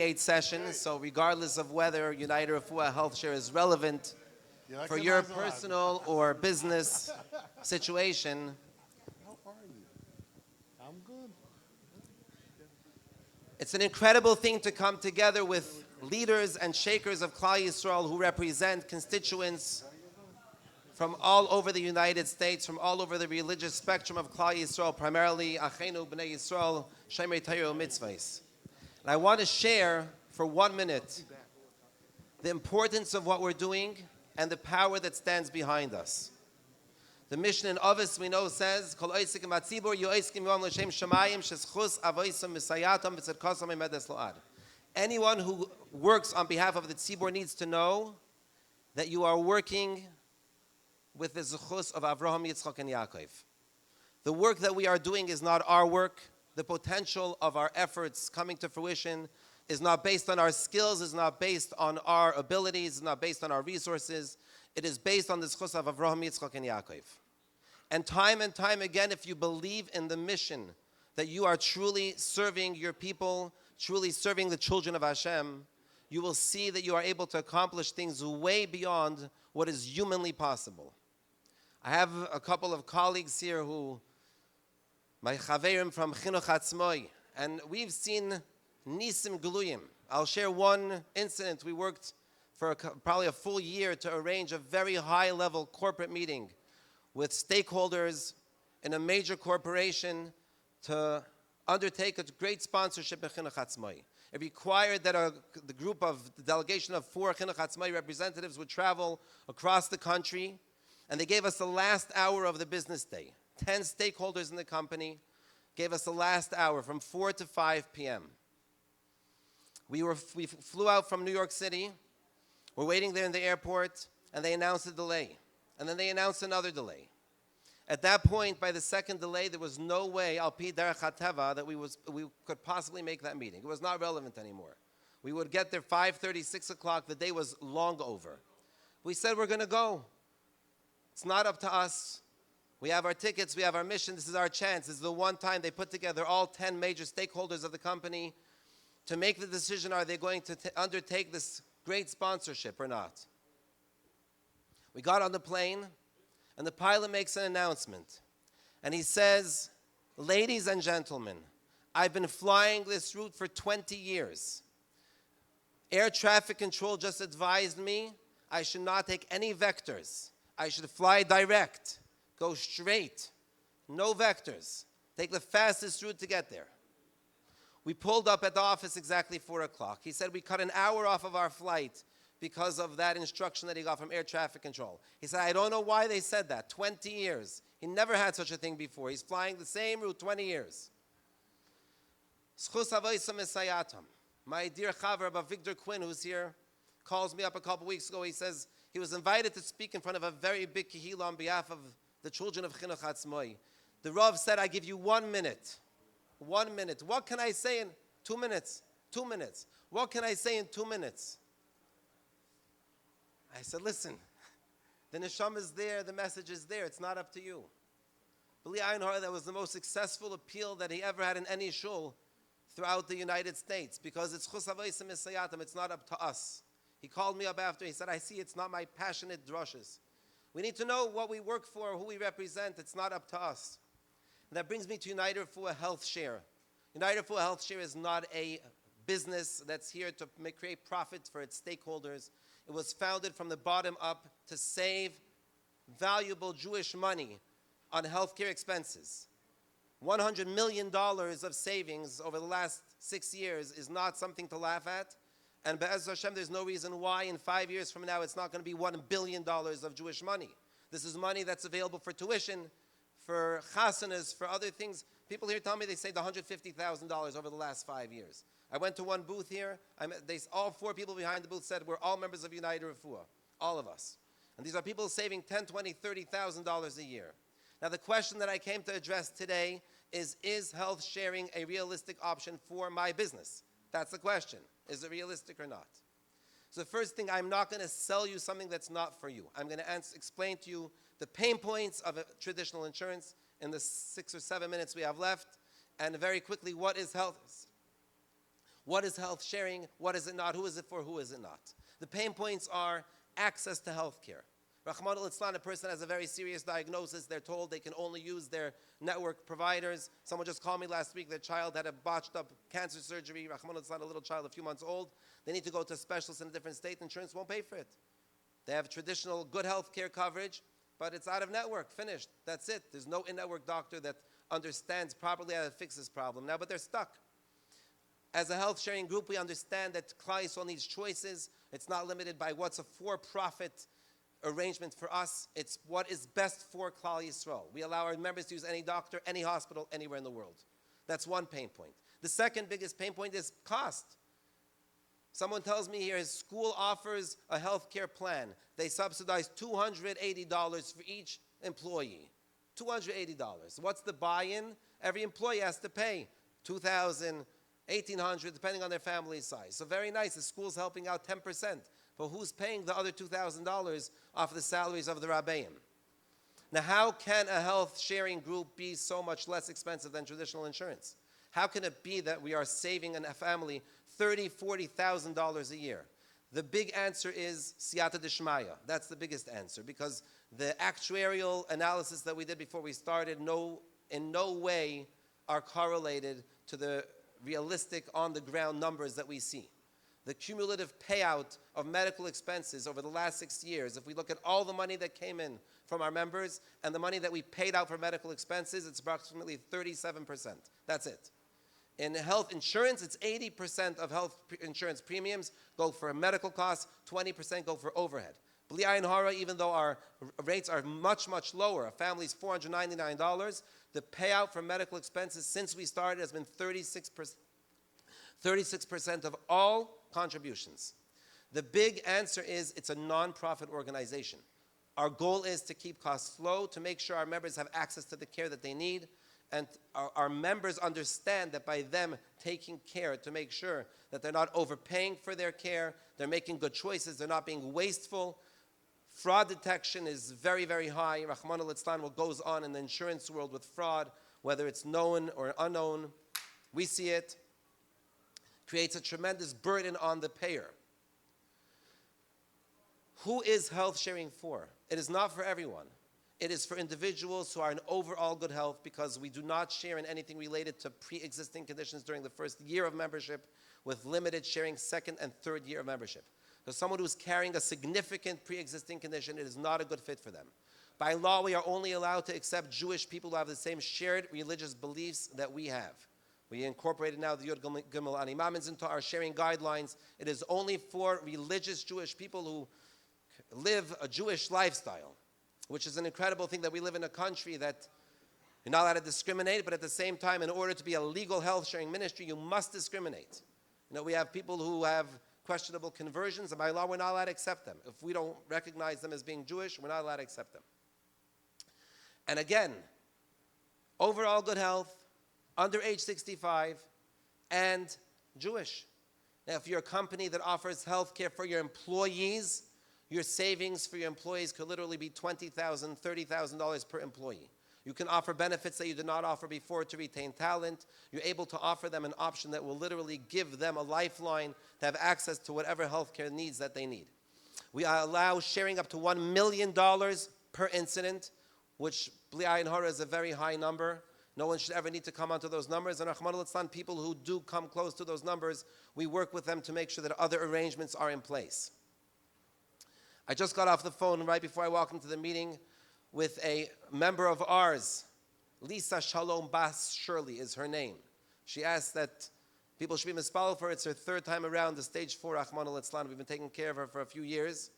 session, so regardless of whether United Refuah HealthShare is relevant for your personal or business situation, How are you? I'm good. it's an incredible thing to come together with leaders and shakers of Klal Yisrael who represent constituents from all over the United States, from all over the religious spectrum of Klal Yisrael, primarily Achenu B'nai Yisrael, Shemrei Torah Mitzvahs. And I want to share for 1 minute the importance of what we're doing and the power that stands behind us. The mission in Ovis, we know, says, Kol oisik im hatzibur, yu oiskim yom l'shem shamayim, sheschus avoisam misayatam v'tzedkosam imedes lo'ad. Anyone who works on behalf of the tzibur needs to know that you are working with the zechus of Avraham, Yitzchak, and Yaakov. The work that we are doing is not our work. The potential of our efforts coming to fruition is not based on our skills, is not based on our abilities, is not based on our resources. It is based on the zechus of Avraham, Yitzchak, and Yaakov. And time again, if you believe in the mission that you are truly serving your people, truly serving the children of Hashem, you will see that you are able to accomplish things way beyond what is humanly possible. I have a couple of colleagues here my chaverim from Chinuch Atzmoi, and we've seen nisim geluyim. I'll share one incident. We worked for probably a full year to arrange a very high-level corporate meeting with stakeholders in a major corporation to undertake a great sponsorship in Chinuch Atzmoi. It required that the delegation of 4 Chinuch Atzmoi representatives would travel across the country, and they gave us the last hour of the business day. 10 stakeholders in the company gave us the last hour from 4 to 5 p.m. We flew out from New York City. We're waiting there in the airport, and they announced a delay. And then they announced another delay. At that point, by the second delay, there was no way, al pi derech hateva, that we could possibly make that meeting. It was not relevant anymore. We would get there 5:30, 6 o'clock. The day was long over. We said, we're going to go. It's not up to us. We have our tickets. We have our mission. This is our chance. This is the one time they put together all 10 major stakeholders of the company to make the decision, are they going to undertake this great sponsorship or not? We got on the plane, and the pilot makes an announcement. And he says, ladies and gentlemen, I've been flying this route for 20 years. Air traffic control just advised me I should not take any vectors. I should fly direct. Go straight, no vectors. Take the fastest route to get there. We pulled up at the office exactly 4 o'clock. He said we cut an hour off of our flight because of that instruction that he got from air traffic control. He said, I don't know why they said that. 20 years. He never had such a thing before. He's flying the same route 20 years. My dear Chaver, Rabbi Victor Quinn, who's here, calls me up a couple weeks ago. He says he was invited to speak in front of a very big kehillah on behalf of the children of Chinuch Atzmoi. The Rav said, I give you 1 minute. 1 minute. What can I say in 2 minutes? 2 minutes. What can I say in 2 minutes? I said, listen, the neshama is there, the message is there. It's not up to you. B'li ayin hara, that was the most successful appeal that he ever had in any shul throughout the United States, because it's chus havayis misayatam. It's not up to us. He called me up after. He said, I see it's not my passionate drushes. We need to know what we work for, who we represent. It's not up to us. And that brings me to United Refuah HealthShare. United Refuah HealthShare is not a business that's here to create profit for its stakeholders. It was founded from the bottom up to save valuable Jewish money on healthcare expenses. $100 million of savings over the last 6 years is not something to laugh at. And Be'ez Hashem, there's no reason why in 5 years from now it's not going to be $1 billion of Jewish money. This is money that's available for tuition, for chasanas, for other things. People here tell me they saved $150,000 over the last 5 years. I went to one booth here. All 4 people behind the booth said we're all members of United Refuah, all of us. And these are people saving $10,000, $20,000, $30,000 a year. Now the question that I came to address today is health sharing a realistic option for my business? That's the question. Is it realistic or not? So the first thing, I'm not going to sell you something that's not for you. I'm going to explain to you the pain points of a traditional insurance in the 6 or 7 minutes we have left, and very quickly, what is What is health sharing? What is it not? Who is it for? Who is it not? The pain points are access to health care. Rahman al-Islam, a person has a very serious diagnosis. They're told they can only use their network providers. Someone just called me last week. Their child had a botched up cancer surgery. Rahman al-Islam, a little child, a few months old. They need to go to a specialist in a different state. Insurance won't pay for it. They have traditional good health care coverage, but it's out of network. Finished. That's it. There's no in-network doctor that understands properly how to fix this problem now, but they're stuck. As a health sharing group, we understand that Klal Yisrael needs choices. It's not limited by what's a for-profit arrangement for us. It's what is best for Klal Yisrael. We allow our members to use any doctor, any hospital, anywhere in the world. That's one pain point. The second biggest pain point is cost. Someone tells me here his school offers a health care plan. They subsidize $280 for each employee. $280. What's the buy-in? Every employee has to pay $2,000, $1,800, depending on their family size. So very nice. The school's helping out 10%. But who's paying the other $2,000 off the salaries of the rabbeim? Now, how can a health sharing group be so much less expensive than traditional insurance? How can it be that we are saving a family $30,000, $40,000 a year? The big answer is siyata dishmaya. That's the biggest answer, because the actuarial analysis that we did before we started in no way are correlated to the realistic on-the-ground numbers that we see. The cumulative payout of medical expenses over the last 6 years, if we look at all the money that came in from our members and the money that we paid out for medical expenses, it's approximately 37%. That's it. In health insurance, it's 80% of health insurance premiums go for medical costs, 20% go for overhead. B'li ayin hara, even though our rates are much, much lower, a family's $499, the payout for medical expenses since we started has been 36%. 36% of all contributions. The big answer is it's a non-profit organization. Our goal is to keep costs low, to make sure our members have access to the care that they need, and our members understand that by them taking care to make sure that they're not overpaying for their care, they're making good choices, they're not being wasteful. Fraud detection is very, very high. Rahman al-Islam, what goes on in the insurance world with fraud, whether it's known or unknown, we see it. Creates a tremendous burden on the payer. Who is health sharing for? It is not for everyone. It is for individuals who are in overall good health, because we do not share in anything related to pre-existing conditions during the first year of membership, with limited sharing second and third year of membership. So someone who's carrying a significant pre-existing condition, it is not a good fit for them. By law, we are only allowed to accept Jewish people who have the same shared religious beliefs that we have. We incorporated now the Yod Gimel Ani Mamins into our sharing guidelines. It is only for religious Jewish people who live a Jewish lifestyle, which is an incredible thing that we live in a country that you're not allowed to discriminate, but at the same time, in order to be a legal health sharing ministry, you must discriminate. You know, we have people who have questionable conversions, and by law, we're not allowed to accept them. If we don't recognize them as being Jewish, we're not allowed to accept them. And again, overall good health, under age 65, and Jewish. Now, if you're a company that offers health care for your employees, your savings for your employees could literally be $20,000, $30,000 per employee. You can offer benefits that you did not offer before to retain talent. You're able to offer them an option that will literally give them a lifeline to have access to whatever health care needs that they need. We allow sharing up to $1 million per incident, which b'li ayin hara is a very high number. No one should ever need to come onto those numbers. And Rahman al-Islam, people who do come close to those numbers, we work with them to make sure that other arrangements are in place. I just got off the phone right before I walked into the meeting with a member of ours. Lisa Shalom Bas Shirley is her name. She asked that people should be mispalel for her. It's her third time around the stage 4 Rahman al-Islam. We've been taking care of her for a few years.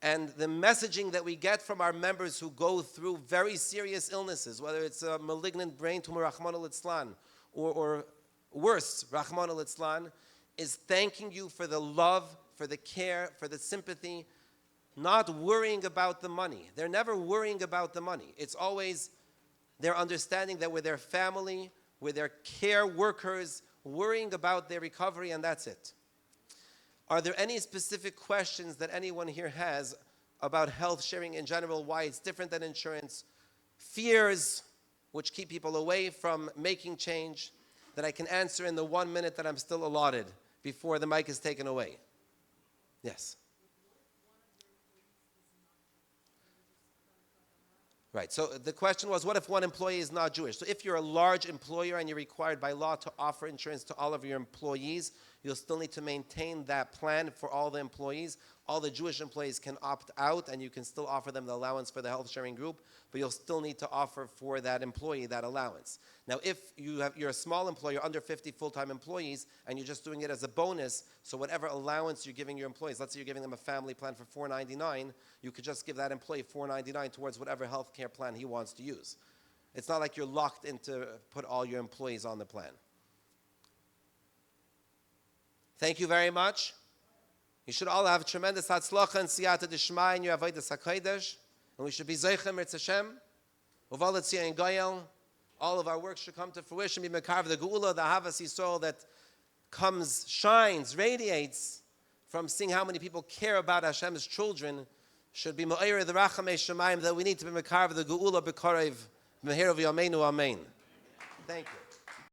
And the messaging that we get from our members who go through very serious illnesses, whether it's a malignant brain tumor, Rahman al-Islam, or worse, Rahman al-Islam, is thanking you for the love, for the care, for the sympathy, not worrying about the money. They're never worrying about the money. It's always their understanding that we're their family, we're their care workers, worrying about their recovery, and that's it. Are there any specific questions that anyone here has about health sharing in general, why it's different than insurance, fears which keep people away from making change? that I can answer in the 1 minute that I'm still allotted before the mic is taken away. Yes. Right, so the question was, what if one employee is not Jewish? So if you're a large employer and you're required by law to offer insurance to all of your employees, you'll still need to maintain that plan for all the employees. All the Jewish employees can opt out, and you can still offer them the allowance for the health sharing group, but you'll still need to offer for that employee that allowance. Now, if you're a small employer, under 50 full-time employees, and you're just doing it as a bonus, so whatever allowance you're giving your employees, let's say you're giving them a family plan for $499, you could just give that employee $499 towards whatever health care plan he wants to use. It's not like you're locked into put all your employees on the plan. Thank you very much. You should all have tremendous hatzlacha and siyata d'shmai in your avodas hakodesh, and we should be zeichem Mirz Hashem, uval etzia and goyel. All of our work should come to fruition, be mekarv the geula, the havas yisrael that comes, shines, radiates from seeing how many people care about Hashem's children, should be me'orer the rachamei shemayim, that we need to be mekarv the geula b'korev meher of yameinu amen. Thank you.